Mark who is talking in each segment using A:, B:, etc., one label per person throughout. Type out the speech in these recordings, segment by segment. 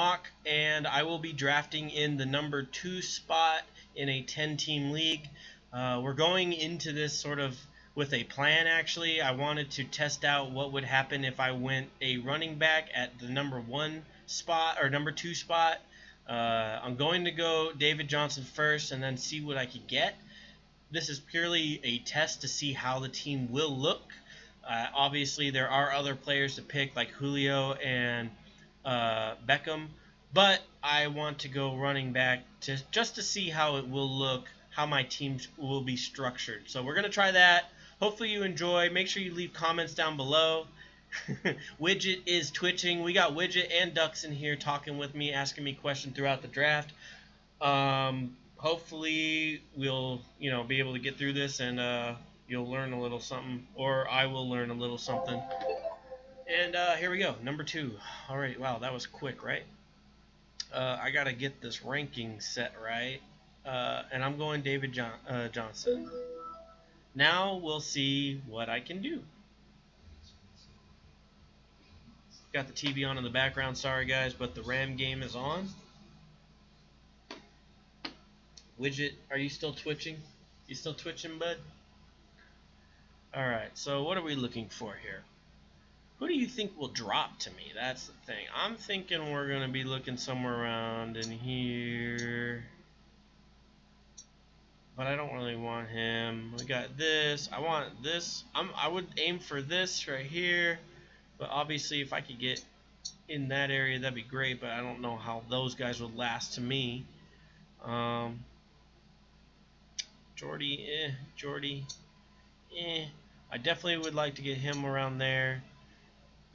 A: Mock, and I will be drafting in the number 2 spot in a 10-team league. We're going into this sort of with a plan, actually. I wanted to test out what would happen if I went a running back at the number 1 spot or number 2 spot. I'm going to go David Johnson first and then see what I could get. This is purely a test to see how the team will look. Obviously, there are other players to pick like Julio and Beckham, but I want to go running back just to see how it will look, how my teams will be structured. So we're going to try that. Hopefully you enjoy. Make sure you leave comments down below. Widget is twitching. We got Widget and Ducks in here talking with me, asking me questions throughout the draft. Hopefully we'll be able to get through this and you'll learn a little something, or I will learn a little something. And here we go, number 2. All right, wow, that was quick, right? I gotta get this ranking set right, and I'm going David Johnson. Now we'll see what I can do. Got the TV on in the background, sorry guys, but the Ram game is on. Widget, are you still twitching? You still twitching, bud? Alright, so what are we looking for here? Who do you think will drop to me? That's the thing. I'm thinking we're going to be looking somewhere around in here. But I don't really want him. We got this. I want this. I would aim for this right here. But obviously if I could get in that area, that'd be great. But I don't know how those guys would last to me. Jordy, I definitely would like to get him around there.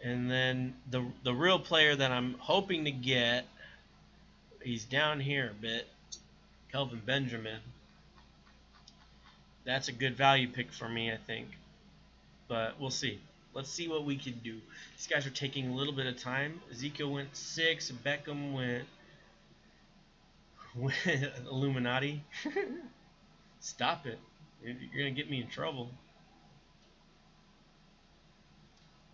A: And then the real player that I'm hoping to get, he's down here a bit, Kelvin Benjamin. That's a good value pick for me, I think. But we'll see. Let's see what we can do. These guys are taking a little bit of time. Ezekiel went 6. Beckham went Illuminati. Stop it. You're going to get me in trouble.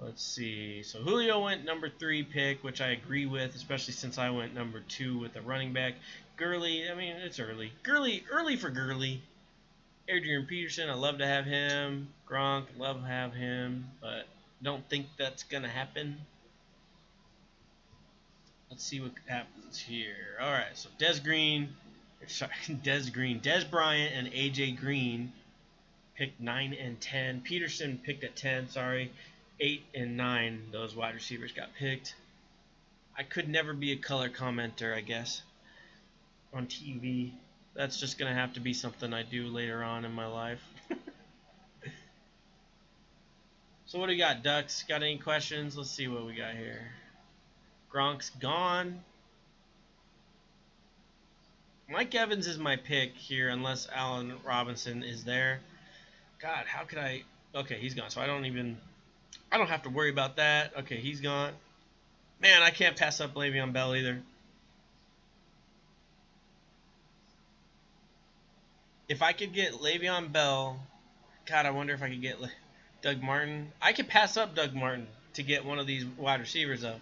A: Let's see. So Julio went number 3 pick, which I agree with, especially since I went number 2 with the running back. Gurley, I mean, it's early. Early for Gurley. Adrian Peterson, I love to have him. Gronk, love to have him, but don't think that's going to happen. Let's see what happens here. All right, so Des Bryant and AJ Green picked 9 and 10. Peterson picked at 10, sorry. 8 and 9, those wide receivers got picked. I could never be a color commenter, I guess, on TV. That's just going to have to be something I do later on in my life. So what do we got, Ducks? Got any questions? Let's see what we got here. Gronk's gone. Mike Evans is my pick here unless Allen Robinson is there. God, how could I... Okay, he's gone, so I don't have to worry about that. Okay, he's gone. Man, I can't pass up Le'Veon Bell either. If I could get Le'Veon Bell, God, I wonder if I could get Doug Martin. I could pass up Doug Martin to get one of these wide receivers, though.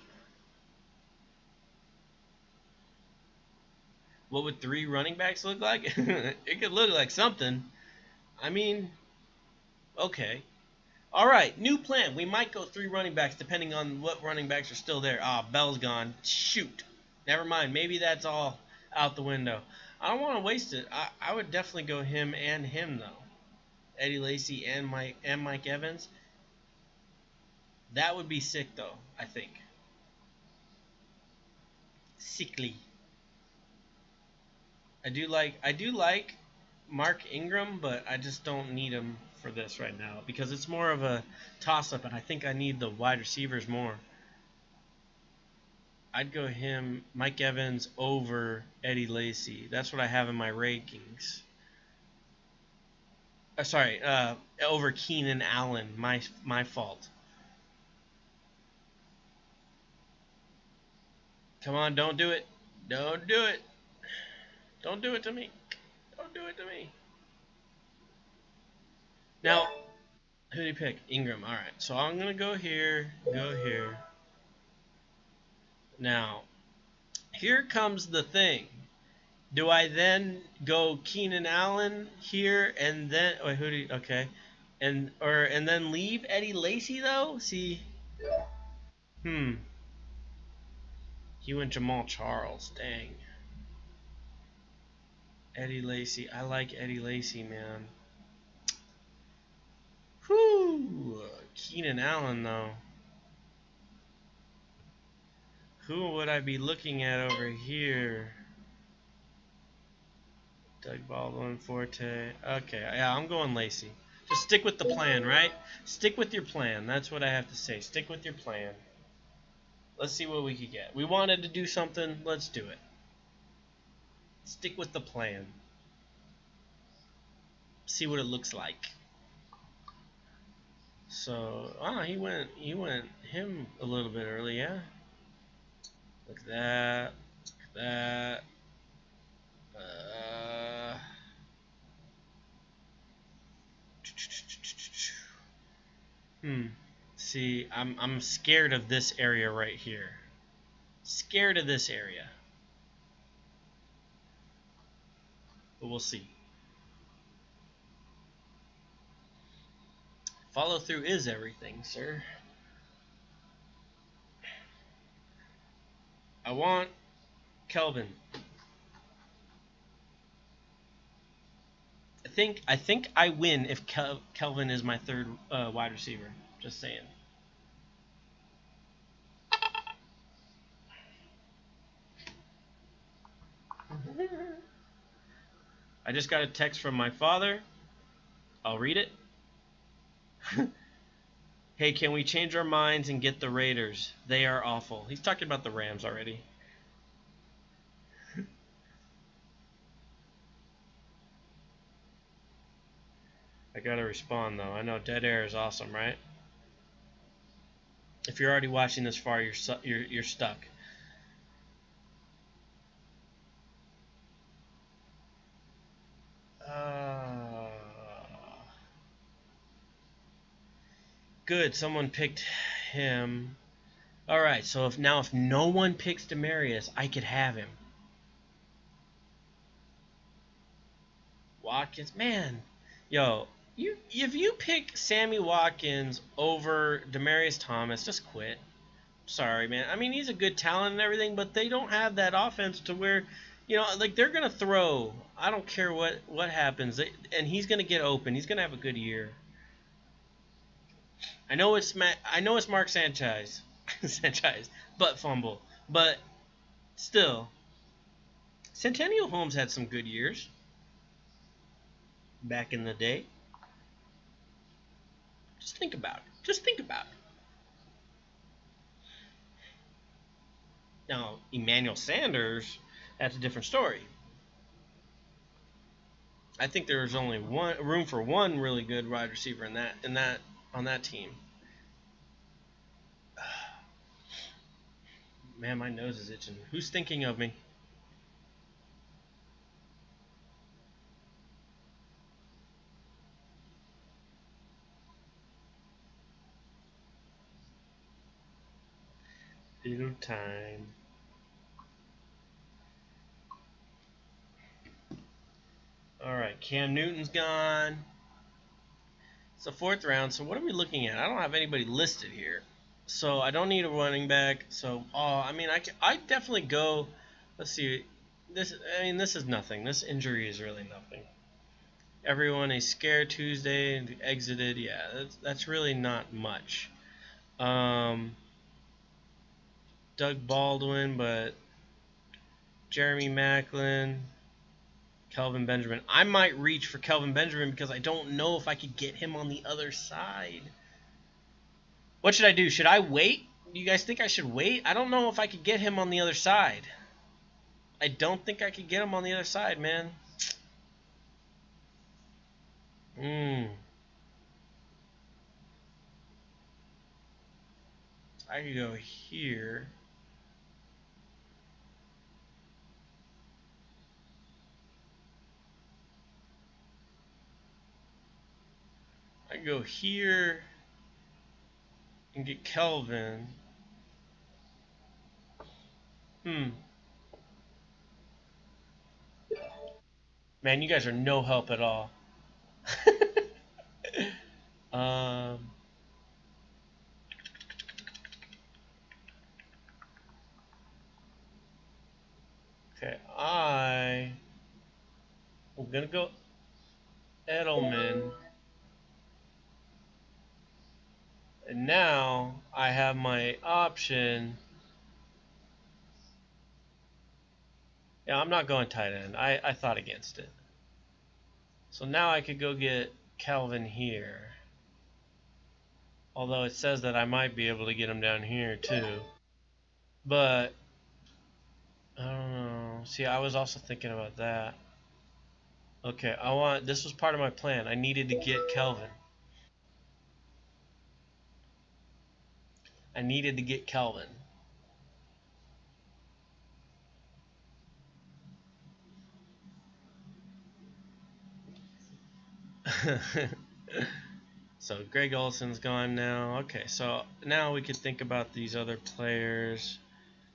A: What would 3 running backs look like? It could look like something. I mean, okay. All right, new plan. We might go 3 running backs depending on what running backs are still there. Ah, Bell's gone. Shoot. Never mind. Maybe that's all out the window. I don't want to waste it. I would definitely go him and him, though. Eddie Lacy and Mike Evans. That would be sick, though, I think. Sickly. I do like Mark Ingram, but I just don't need him for this right now because it's more of a toss-up, and I think I need the wide receivers more. I'd go him, Mike Evans, over Eddie Lacy. That's what I have in my rankings. Sorry, over Keenan Allen. My fault. Come on, don't do it. Don't do it. Don't do it to me. Don't do it to me. Now, who did he pick? Ingram. All right. So I'm going to go here, go here. Now, Here comes the thing. Do I then go Keenan Allen here and then wait, who do you, okay, and then leave Eddie Lacy though? See, he went Jamal Charles. Dang, Eddie Lacy. I like Eddie Lacy, man. Whew, Keenan Allen though. Who would I be looking at over here? Doug Baldwin, Forte. Okay, yeah, I'm going Lacy. Just stick with the plan, right? Stick with your plan. That's what I have to say. Stick with your plan. Let's see what we could get. We wanted to do something. Let's do it. Stick with the plan. See what it looks like. So, he went him a little bit early, yeah. Look at that. Look at that. See, I'm scared of this area right here. Scared of this area. But we'll see. Follow through is everything, sir. I want Kelvin. I think I win if Kelvin is my third wide receiver. Just saying. I just got a text from my father. I'll read it. Hey, can we change our minds and get the Raiders? They are awful. He's talking about the Rams already. I gotta respond though. I know dead air is awesome, right? If you're already watching this far, you're stuck. Good, someone picked him. All right, so if no one picks Demarius, I could have him. Watkins, man, yo, if you pick Sammy Watkins over Demarius Thomas, just quit. Sorry, man. I mean, he's a good talent and everything, but they don't have that offense to where, like they're gonna throw. I don't care what happens, and he's gonna get open. He's gonna have a good year. I know it's Mark Sanchez, butt fumble, but still, Centennial Holmes had some good years back in the day. Just think about it. Just think about it. Now, Emmanuel Sanders, that's a different story. I think there's only room for one really good wide receiver on that team. Man, my nose is itching. Who's thinking of me? Little time. Alright, Cam Newton's gone. It's the 4th round, so what are we looking at? I don't have anybody listed here. So I don't need a running back. So I definitely go. Let's see. This is nothing. This injury is really nothing. Everyone a scare Tuesday exited. Yeah, that's really not much. Doug Baldwin, but Jeremy Maclin, Kelvin Benjamin. I might reach for Kelvin Benjamin because I don't know if I could get him on the other side. What should I do? Should I wait? Do you guys think I should wait? I don't know if I could get him on the other side. I don't think I could get him on the other side, man. I could go here. I can go here and get Kelvin. Man, you guys are no help at all. um, okay, I'm gonna go Edelman, and now I have my option. Yeah, I'm not going tight end. I thought against it. So now I could go get Kelvin here. Although it says that I might be able to get him down here too. But I don't know. See, I was also thinking about that. Okay, this was part of my plan. I needed to get Kelvin. I needed to get Kelvin. So Greg Olson's gone now. Okay, so now we could think about these other players.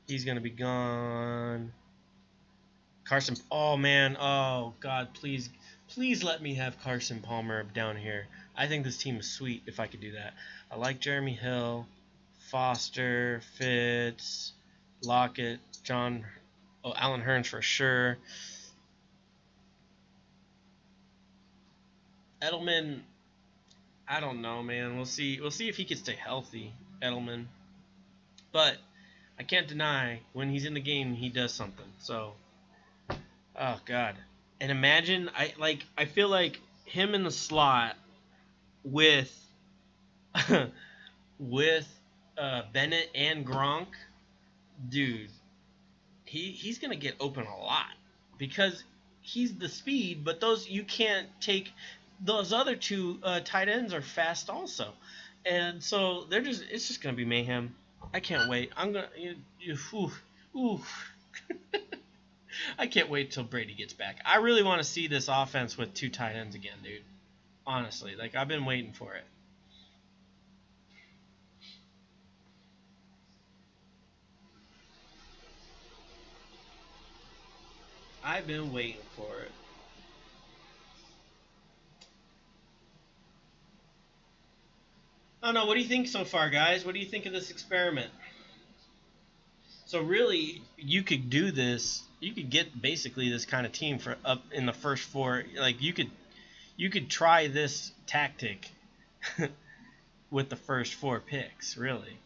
A: He's gonna be gone. Carson. Oh man. Oh God. Please let me have Carson Palmer down here. I think this team is sweet if I could do that. I like Jeremy Hill, Foster, Fitz, Lockett, John. Oh, Alan Hurns for sure. Edelman. I don't know, man. We'll see. We'll see if he can stay healthy, Edelman. But I can't deny when he's in the game, he does something. So, oh God. And imagine, I feel like him in the slot with with Bennett and Gronk, dude, he's gonna get open a lot because he's the speed, but those you can't take. Those other two tight ends are fast also, and so it's just gonna be mayhem. I can't wait. I'm gonna ooh. I can't wait till Brady gets back. I really want to see this offense with two tight ends again, dude. Honestly, like I've been waiting for it. I've been waiting for it. I don't know. What do you think so far, guys? What do you think of this experiment? So really, you could do this. You could get basically this kind of team for up in the first four. Like you could try this tactic with the first four picks, really,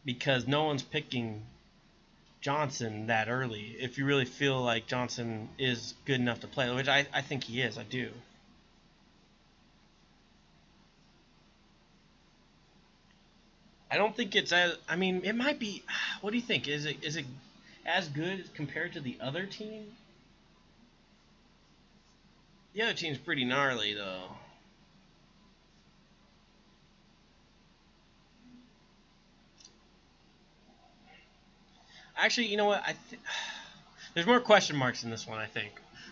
A: because no one's picking Johnson that early. If you really feel like Johnson is good enough to play, which I think he is, I do. I don't think it's as. I mean, it might be. What do you think? Is it as good compared to the other team? The other team's pretty gnarly though. Actually, you know what? There's more question marks in this one. I think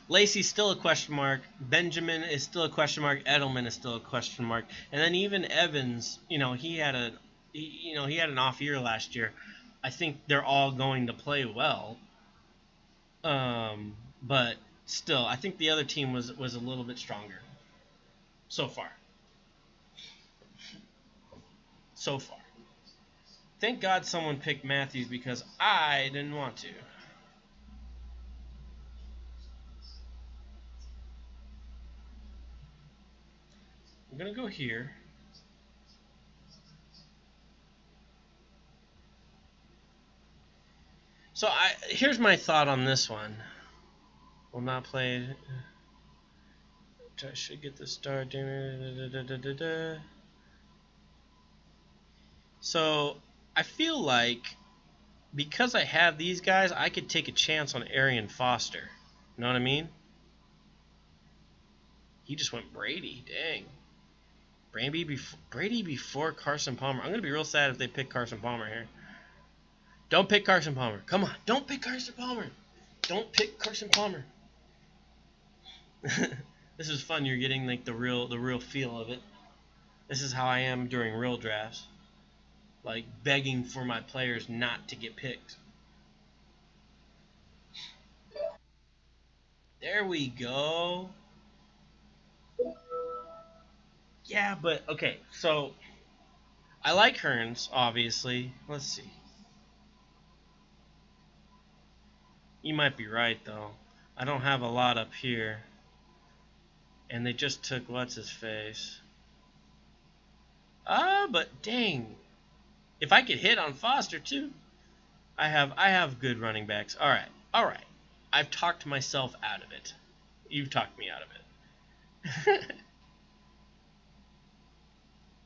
A: Lacy's still a question mark. Benjamin is still a question mark. Edelman is still a question mark. And then even Evans, he had an off year last year. I think they're all going to play well. But still, I think the other team was a little bit stronger so far. So far. Thank God someone picked Matthews because I didn't want to. I'm going to go here. So here's my thought on this one. Will not play. I should get the start. So I feel like because I have these guys, I could take a chance on Arian Foster. You know what I mean? He just went Brady. Dang. Brady before Carson Palmer. I'm going to be real sad if they pick Carson Palmer here. Don't pick Carson Palmer. Come on. Don't pick Carson Palmer. Don't pick Carson Palmer. This is fun. You're getting like the real feel of it. This is how I am during real drafts. Like begging for my players not to get picked. There we go. Yeah, but okay, so I like Hurns, obviously. Let's see. You might be right, though. I don't have a lot up here. And they just took what's-his-face. But dang. If I could hit on Foster, too. I have good running backs. Alright. I've talked myself out of it. You've talked me out of it.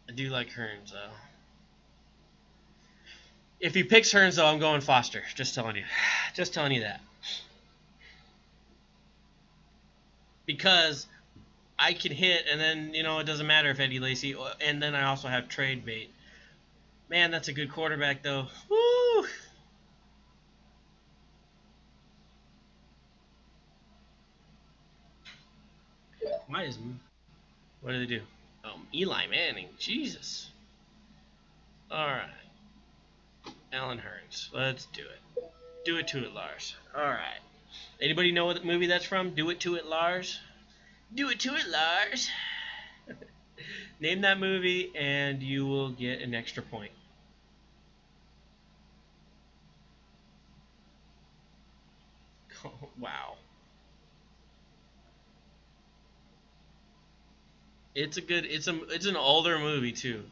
A: I do like Hurns, though. If he picks Hurns, though, I'm going Foster. Just telling you. Just telling you that. Because I can hit, and then, you know, it doesn't matter if Eddie Lacy, and then I also have trade bait. Man, that's a good quarterback, though. Woo! What do they do? Eli Manning. Jesus. Alright. Alan Hurns. Let's do it. Do it to it, Lars. Alright. Anybody know what movie that's from? Do it to it, Lars? Do it to it, Lars. Name that movie, and you will get an extra point. Oh, wow. It's an older movie too.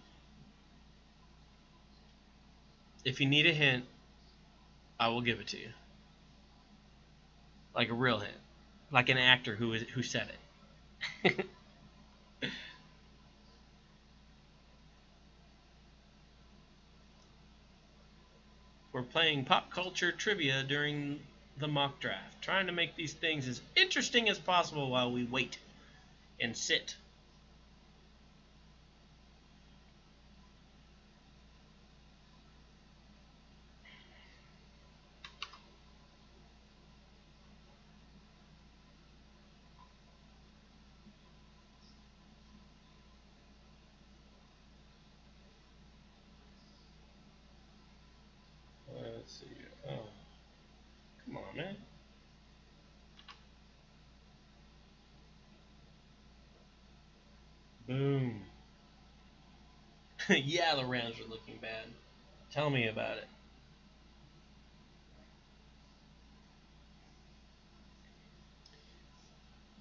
A: If you need a hint, I will give it to you. Like a real hint. Like an actor who said it. We're playing pop culture trivia during the mock draft, trying to make these things as interesting as possible while we wait and sit. Let's see. Oh, come on, man. Boom. Yeah, the Rams are looking bad. Tell me about it.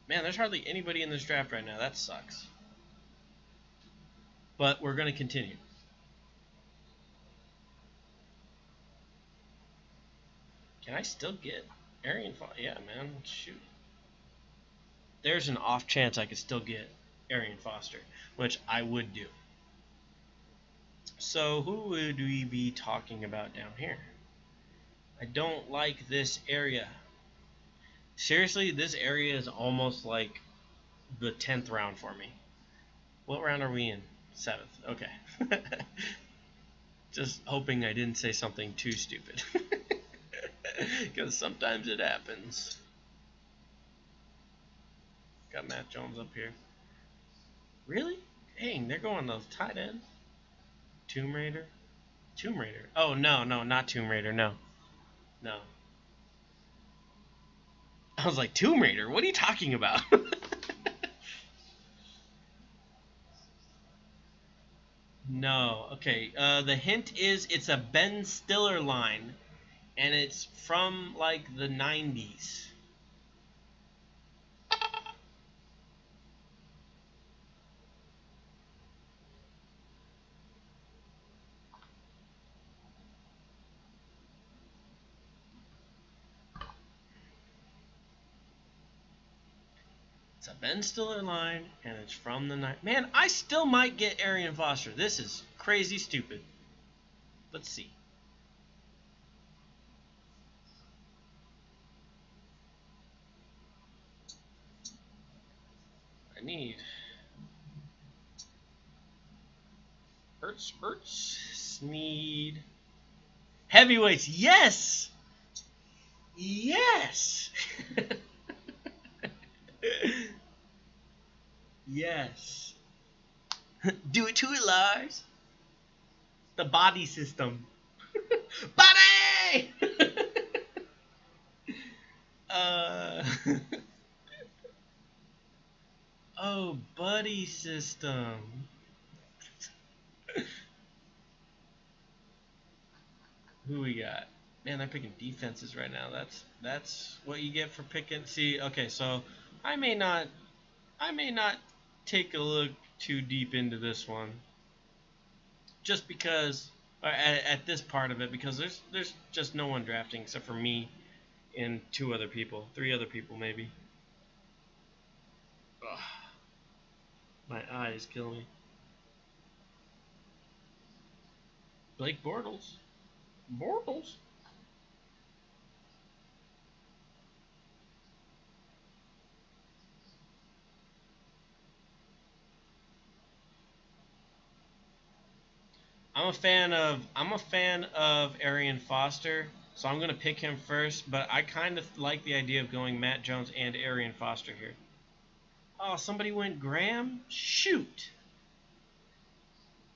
A: Man, there's hardly anybody in this draft right now. That sucks. But we're going to continue. Can I still get Arian Foster? Yeah, man. Shoot. There's an off chance I could still get Arian Foster, which I would do. So who would we be talking about down here? I don't like this area. Seriously, this area is almost like the 10th round for me. What round are we in? 7th. Okay. Just hoping I didn't say something too stupid. Because sometimes it happens. Got Matt Jones up here. Really? Dang, they're going those tight ends. Tomb Raider? Tomb Raider. Oh, no, not Tomb Raider. No. I was like, Tomb Raider? What are you talking about? No. Okay. The hint is it's a Ben Stiller line, and it's from like the 90s. It's a Ben Stiller line, and it's from the night. Man, I still might get Arian Foster. This is crazy stupid. Let's see. I need Hurts, Sneed. Heavyweights, yes! Yes! Yes. Do it to it, Lars. The body system. Body! Oh, buddy system. Who we got? Man, they're picking defenses right now. That's what you get for picking. See, okay, so I may not take a look too deep into this one, just because at this part of it, because there's just no one drafting except for me and 3 other people maybe. Ugh. My eyes kill me. Blake Bortles. Bortles. I'm a fan of Arian Foster, so I'm gonna pick him first. But I kind of like the idea of going Matt Jones and Arian Foster here. Oh, somebody went Graham? Shoot.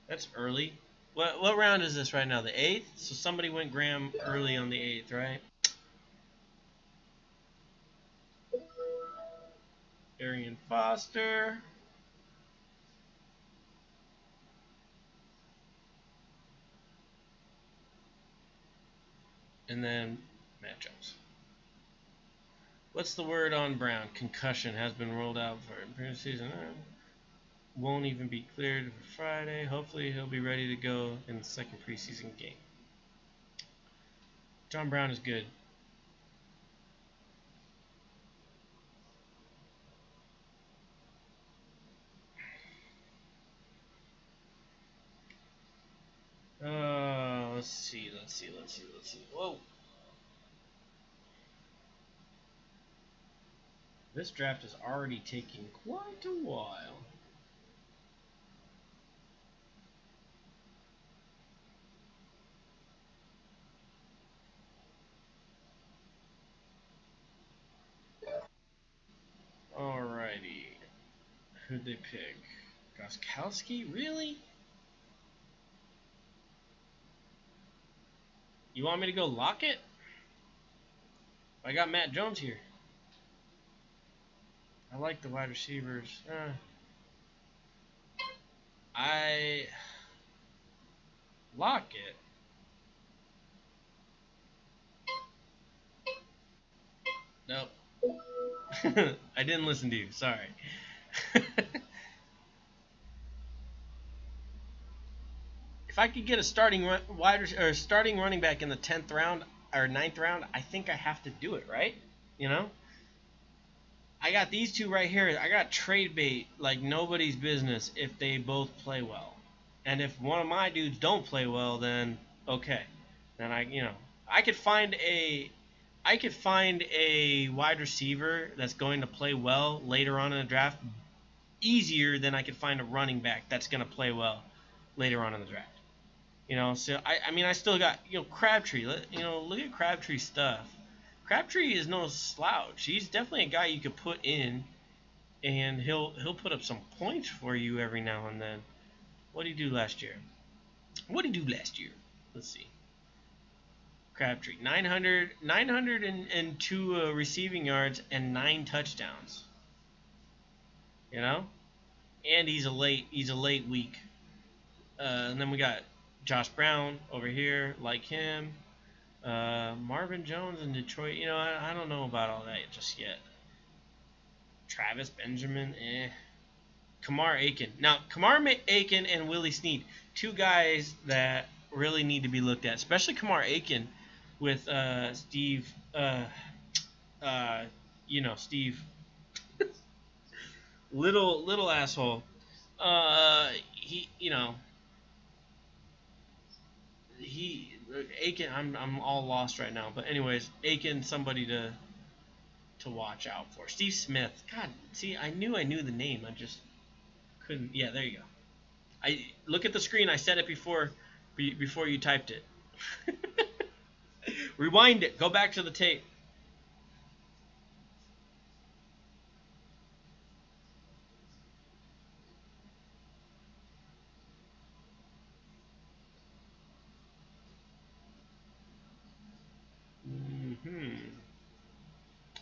A: That's early. What round is this right now? The 8th? So somebody went Graham early on the 8th, right? Arian Foster. And then Matt Jones. What's the word on Brown? Concussion has been ruled out for preseason. Won't even be cleared for Friday. Hopefully he'll be ready to go in the second preseason game. John Brown is good. Let's see. Whoa. This draft is already taking quite a while. Alrighty. Who'd they pick? Goskowski? Really? You want me to go Lockett? I got Matt Jones here. I like the wide receivers. Lockett. Nope. I didn't listen to you. Sorry. If I could get a starting running back in the 10th round or 9th round, I think I have to do it, right? You know? I got these two right here. I got trade bait like nobody's business if they both play well. And if one of my dudes don't play well, then okay. Then I could find a wide receiver that's going to play well later on in the draft easier than I could find a running back that's going to play well later on in the draft. So I still got, Crabtree. Look at Crabtree's stuff. Crabtree is no slouch. He's definitely a guy you could put in, and he'll put up some points for you every now and then. What did he do last year? Let's see. Crabtree, 902 receiving yards and 9 touchdowns. And he's a late week. And then we got Josh Brown over here, like him. Marvin Jones in Detroit. I don't know about all that just yet. Travis Benjamin, Kamar Aiken. Now, Kamar Aiken and Willie Snead, 2 guys that really need to be looked at, especially Kamar Aiken with Steve. Steve. little asshole. Aiken. I'm all lost right now. But anyways, Aiken, somebody to watch out for. Steve Smith. God, see, I knew the name. I just couldn't. Yeah, there you go. I look at the screen. I said it before you typed it. Rewind it. Go back to the tape.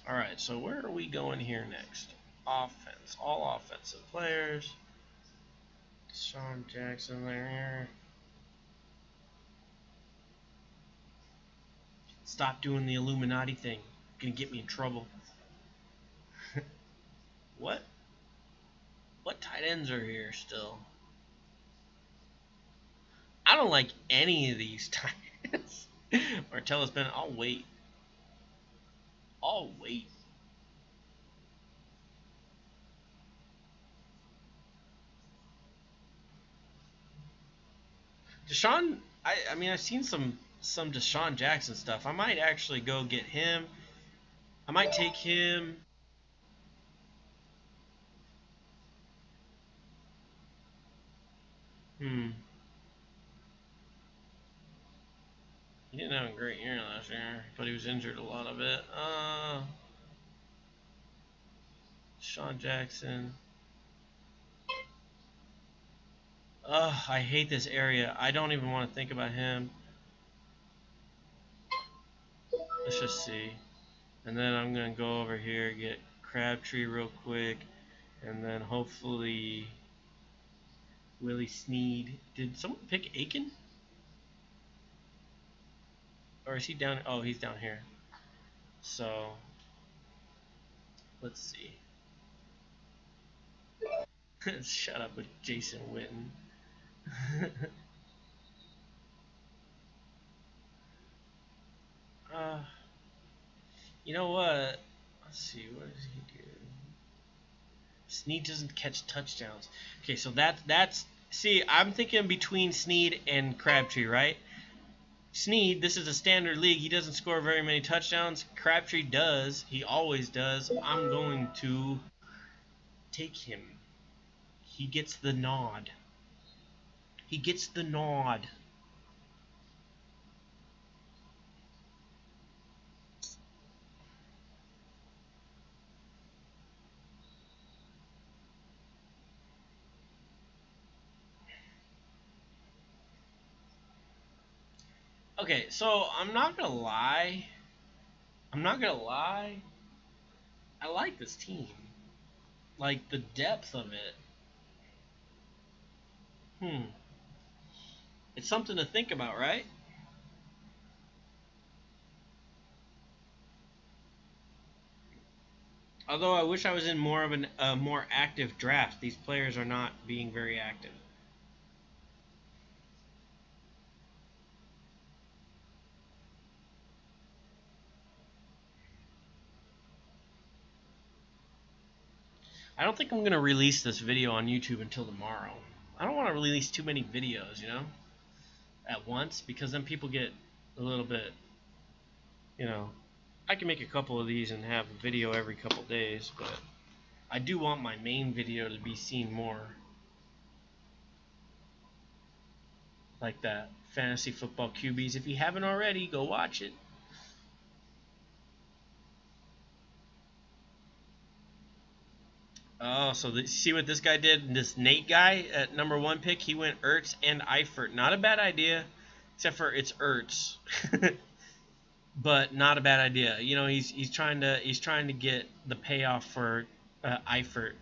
A: All right, so where are we going here next? offense. All offensive players. DeSean Jackson there. Stop doing the Illuminati thing. Gonna get me in trouble. What? What tight ends are here still? I don't like any of these tight ends. Martellus Bennett, I'll wait. I'll wait. DeSean, I mean, I've seen some DeSean Jackson stuff. I might actually go get him. I might take him. He didn't have a great year last year, but he was injured a lot of it. DeSean Jackson. Ugh, I hate this area. I don't even want to think about him. Let's just see. And then I'm going to go over here, get Crabtree real quick, and then hopefully Willie Snead. Did someone pick Aiken? Or is he down? Oh, he's down here. So, let's see. Shut up with Jason Witten. You know what? Let's see. What does he do? Snead doesn't catch touchdowns. Okay, so that's. See, I'm thinking between Snead and Crabtree, right? Snead, this is a standard league. He doesn't score very many touchdowns. Crabtree does. He always does. I'm going to take him. He gets the nod. He gets the nod. Okay, so I'm not gonna lie. I like this team. Like the depth of it. It's something to think about, right? Although I wish I was in more of a more active draft. These players are not being very active. I don't think I'm going to release this video on YouTube until tomorrow. I don't want to release too many videos, you know, at once, because then people get a little bit, you know, I can make a couple of these and have a video every couple days, but I do want my main video to be seen more. Like that Fantasy Football QBs. If you haven't already, go watch it. Oh, so see what this guy did? This Nate guy at number 1 pick, he went Ertz and Eifert. Not a bad idea, except for it's Ertz. But not a bad idea. You know, he's trying to get the payoff for Eifert,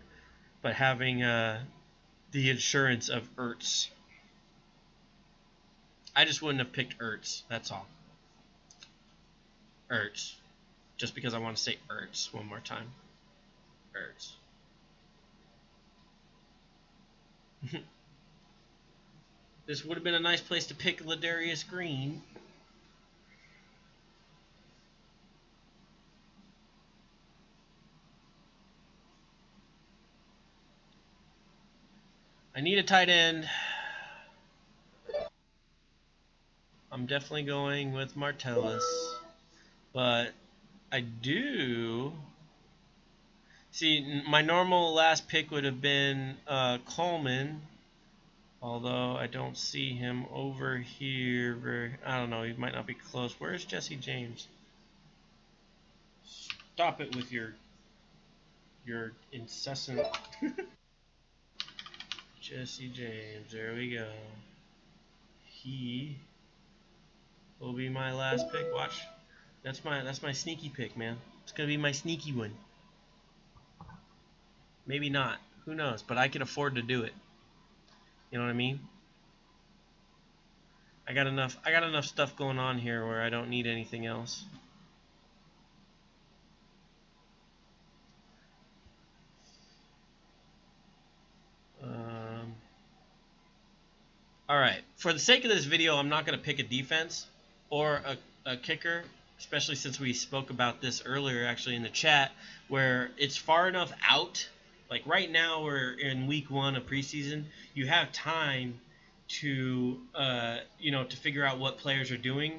A: but having the insurance of Ertz. I just wouldn't have picked Ertz. That's all. Ertz, just because I want to say Ertz one more time. Ertz. This would have been a nice place to pick Ladarius Green. I need a tight end. I'm definitely going with Martellus, but I do see my normal last pick would have been Coleman, although I don't see him over here. I don't know, he might not be close. Where's Jesse James? Stop it with your incessant. Jesse James, there we go. He will be my last pick. Watch. That's my sneaky pick, man. It's gonna be my sneaky one. Maybe not. Who knows? But I can afford to do it. You know what I mean? I got enough stuff going on here where I don't need anything else. All right. For the sake of this video, I'm not going to pick a defense or a kicker, especially since we spoke about this earlier actually in the chat, where it's far enough out. Like right now, we're in week 1 of preseason. You have time to to figure out what players are doing.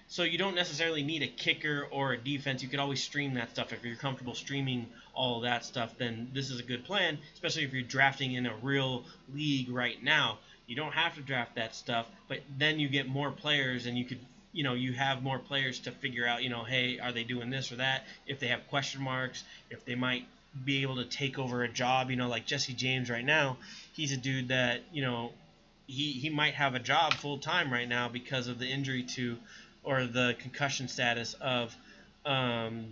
A: So you don't necessarily need a kicker or a defense. You could always stream that stuff. If you're comfortable streaming all of that stuff, then this is a good plan, especially if you're drafting in a real league right now. You don't have to draft that stuff, but then you get more players, and you could, you have more players to figure out, hey, are they doing this or that? If they have question marks, if they might be able to take over a job, like Jesse James right now, he's a dude that, he might have a job full time right now because of the injury to, or the concussion status of, Ladarius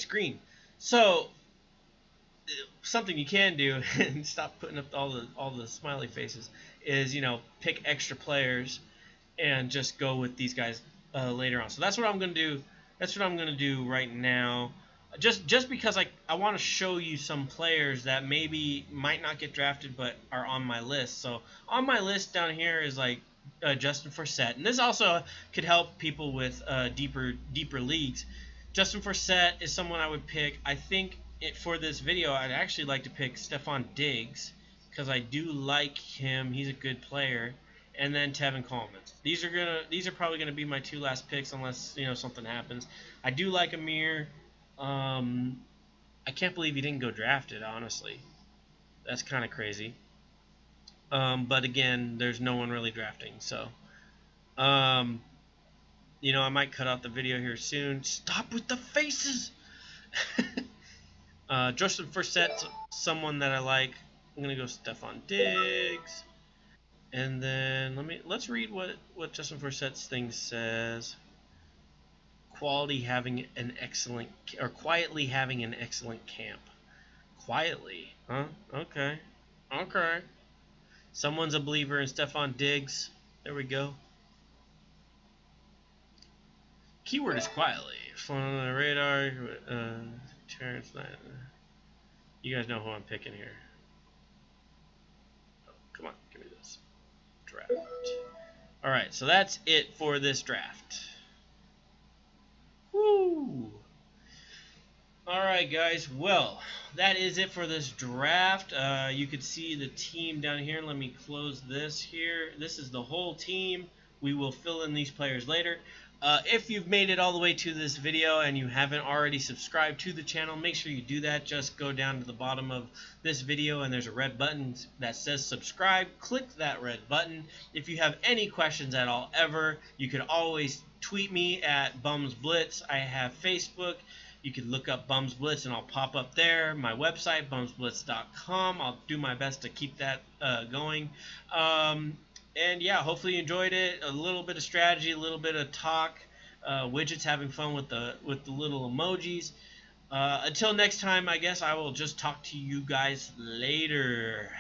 A: Green. So something you can do, and stop putting up all the smiley faces, is pick extra players and just go with these guys later on. So that's what I'm gonna do. That's what I'm gonna do right now. Just because I want to show you some players that maybe might not get drafted but are on my list. So on my list down here is like Justin Forsett, and this also could help people with deeper leagues. Justin Forsett is someone I would pick. I think for this video, I'd actually like to pick Stefon Diggs because I do like him. He's a good player. And then Tevin Coleman. These are probably gonna be my 2 last picks unless something happens. I do like Amir. I can't believe he didn't go drafted. Honestly, that's kind of crazy. But again, there's no one really drafting, so I might cut out the video here soon. Stop with the faces. Justin Forsett, someone that I like. I'm gonna go Stefon Diggs, and then let's read what Justin Forsett's thing says. Quietly having an excellent camp. Quietly, huh? Okay. Someone's a believer in Stefon Diggs. There we go. Keyword is quietly. Flown on the radar. Terrence. You guys know who I'm picking here. Oh, come on, give me this. Draft. Alright, so that's it for this draft. Woo! Alright, guys. Well, that is it for this draft. You could see the team down here. Let me close this here. This is the whole team. We will fill in these players later. If you've made it all the way to this video and you haven't already subscribed to the channel, make sure you do that. Just go down to the bottom of this video and there's a red button that says subscribe. Click that red button. If you have any questions at all ever, you could always tweet me at BumsBlitz. I have Facebook. You can look up Bums Blitz and I'll pop up there. My website, bumsblitz.com. I'll do my best to keep that going. And yeah, hopefully you enjoyed it. A little bit of strategy, a little bit of talk. Widgets having fun with the little emojis. Until next time, I guess I will just talk to you guys later.